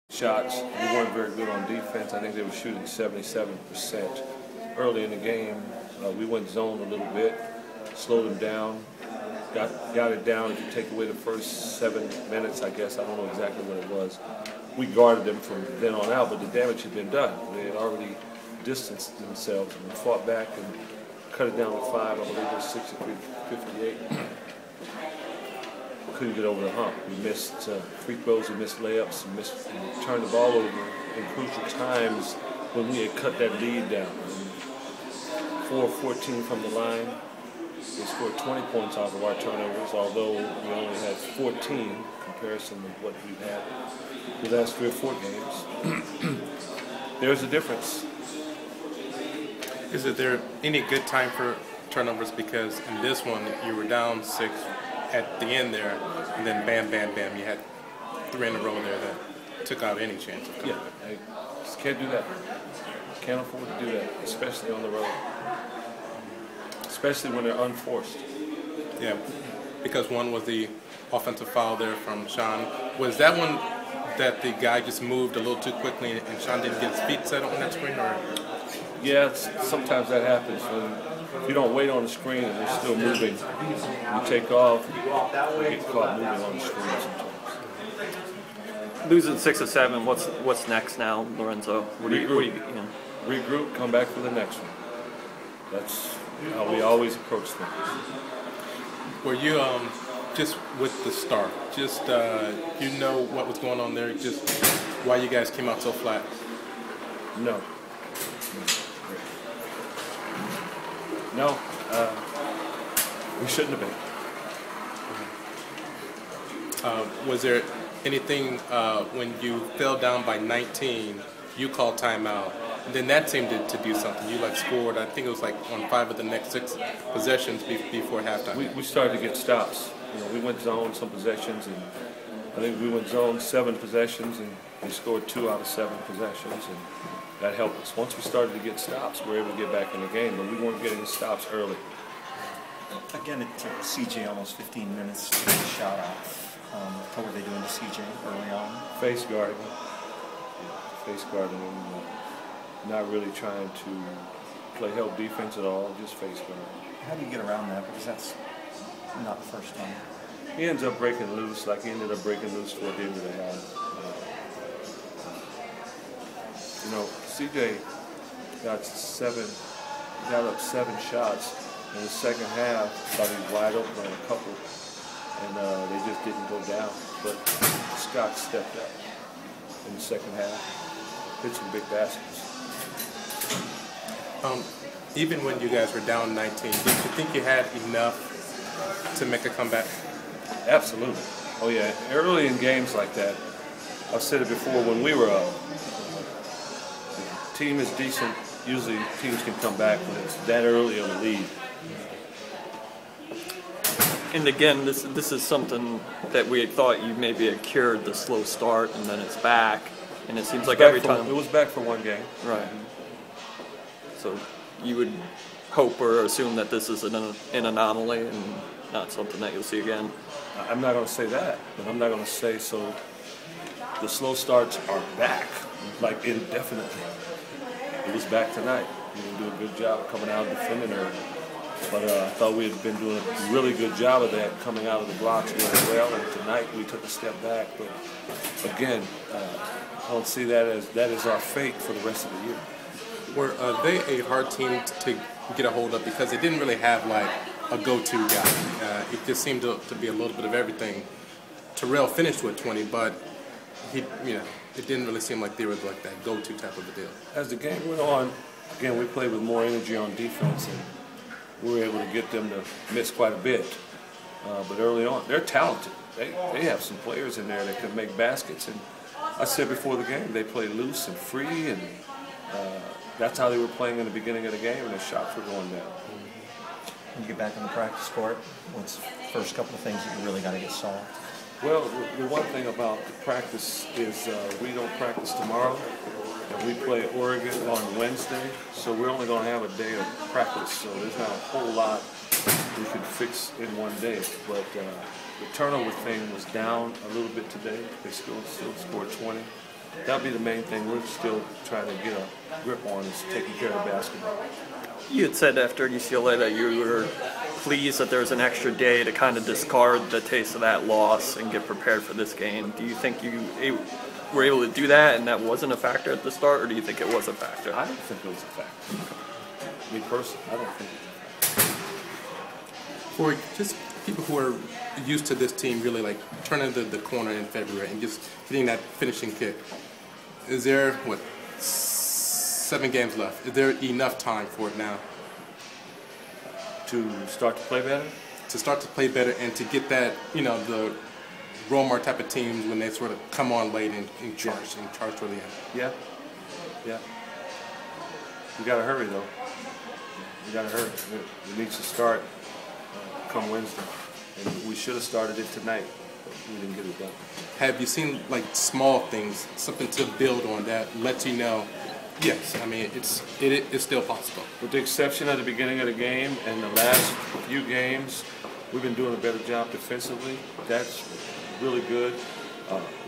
shots. We weren't very good on defense. I think they were shooting 77% early in the game. We went zone a little bit, slowed them down, got it down. If you take away the first 7 minutes, I guess, I don't know exactly what it was. We guarded them from then on out, but the damage had been done. They had already distanced themselves and fought back and cut it down to 5. I believe it was 63-58. Couldn't get over the hump. We missed free throws, we missed layups, we turned the ball over in crucial times when we had cut that lead down. 4-14 from the line. They scored 20 points off of our turnovers, although we only had 14 in comparison with what we've had the last 3 or 4 games. There's a difference. Is there any good time for turnovers? Because in this one, you were down 6 at the end there, and then bam, bam, bam, you had 3 in a row there that took out any chance of coming back. I just can't do that. Can't afford to do that, especially on the road. Especially when they're unforced. Yeah, because one was the offensive foul there from Sean. Was that one that the guy just moved a little too quickly and Sean didn't get his feet set on that screen? Or? Yeah, sometimes that happens. If you don't wait on the screen and you're still moving, you take off, you get caught moving on the screen sometimes. Losing 6 or 7, what's next now, Lorenzo? Regroup, come back for the next one. That's how we always approach things. Were you just with the start, just you know what was going on there, just why you guys came out so flat? No. No, we shouldn't have been. Was there anything when you fell down by 19, you called timeout, and then that seemed to do something? You scored, I think it was on 5 of the next 6 possessions before halftime. We started to get stops. We went zone some possessions, and I think we went zone 7 possessions, and we scored 2 out of 7 possessions, and that helped us. Once we started to get stops, we were able to get back in the game, but we weren't getting stops early. Again, it took CJ almost 15 minutes to get a shot off. What were they doing to CJ early on? Face guarding him. Face guarding him. Not really trying to play help defense at all, just face guarding. How do you get around that? Because that's not the first time. He ends up breaking loose, like he ended up breaking loose toward the end of the half. CJ got up 7 shots in the second half. Thought he was wide open on a couple, and they just didn't go down. But Scott stepped up in the second half, hit some big baskets. Even when you guys were down 19, did you think you had enough to make a comeback? Absolutely. Oh yeah. Early in games like that, I've said it before. When we were up, team is decent. Usually teams can come back when it's that early of a lead. And again, this is something that we had thought you maybe had cured the slow start, and then it's back. And it seems like every time it was back for 1 game. Right. So you would hope or assume that this is an anomaly and not something that you'll see again. I'm not going to say that, but I'm not going to say so. The slow starts are back, indefinitely. It was back tonight. We didn't do a good job coming out and defending her. But I thought we had been doing a really good job of that, coming out of the blocks really well. And tonight we took a step back. But again, I don't see that is our fate for the rest of the year. Were they a hard team to get a hold of because they didn't really have a go-to guy? It just seemed to be a little bit of everything. Terrell finished with 20, but it didn't really seem like they were that go-to type of a deal. As the game went on, again, we played with more energy on defense, and we were able to get them to miss quite a bit. But early on, they're talented. They have some players in there that can make baskets. And I said before the game, they play loose and free, and that's how they were playing in the beginning of the game, and their shots were going down. When you get back on the practice court, what's the first couple of things that you really got to get solved? Well, the one thing about the practice is we don't practice tomorrow, and we play Oregon on Wednesday, so we're only going to have a day of practice, so there's not a whole lot we can fix in one day. But the turnover thing was down a little bit today. They still scored 20. that'll be the main thing we're still trying to get a grip on, is taking care of basketball. You had said after UCLA that you were pleased that there was an extra day to kind of discard the taste of that loss and get prepared for this game. Do you think you were able to do that and that wasn't a factor at the start, or do you think it was a factor? I don't think it was a factor. Me personally, I don't think it was a factor. For just people who are used to this team really like turning the corner in February and just getting that finishing kick, is there, 7 games left? Is there enough time for it now? To start to play better? To start to play better and to get that, the Romar type of teams when they sort of come on late and charge for the end. Yeah. Yeah. You got to hurry, though. You got to hurry. It needs to start come Wednesday. And we should have started it tonight, but we didn't get it done. Have you seen like small things, something to build on that lets you know, yes, I mean, it is still possible? With the exception of the beginning of the game and the last few games, we've been doing a better job defensively. That's really good.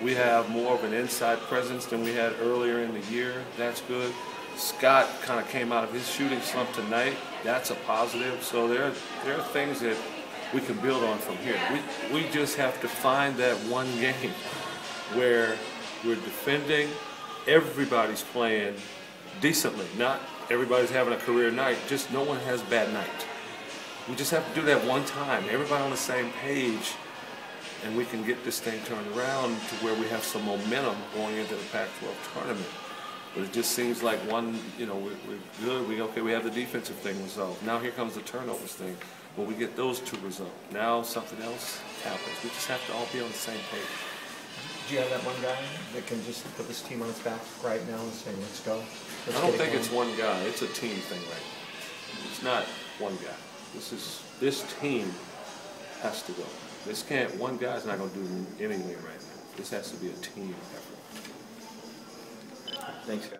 We have more of an inside presence than we had earlier in the year. That's good. Scott kind of came out of his shooting slump tonight. That's a positive. So there are things that we can build on from here. We just have to find that one game where we're defending, everybody's playing decently. Not everybody's having a career night, just no one has a bad night. We just have to do that one time. Everybody on the same page, and we can get this thing turned around to where we have some momentum going into the Pac-12 tournament. But it just seems like we're good. We have the defensive thing resolved. Now here comes the turnovers thing. When we get those 2 resolved, now something else happens. We just have to all be on the same page. Do you have that one guy that can just put this team on its back right now and say, let's go? I don't think it's one guy. It's a team thing right now. It's not one guy. This team has to go. One guy's not going to do anything right now. This has to be a team effort. Thanks, guys.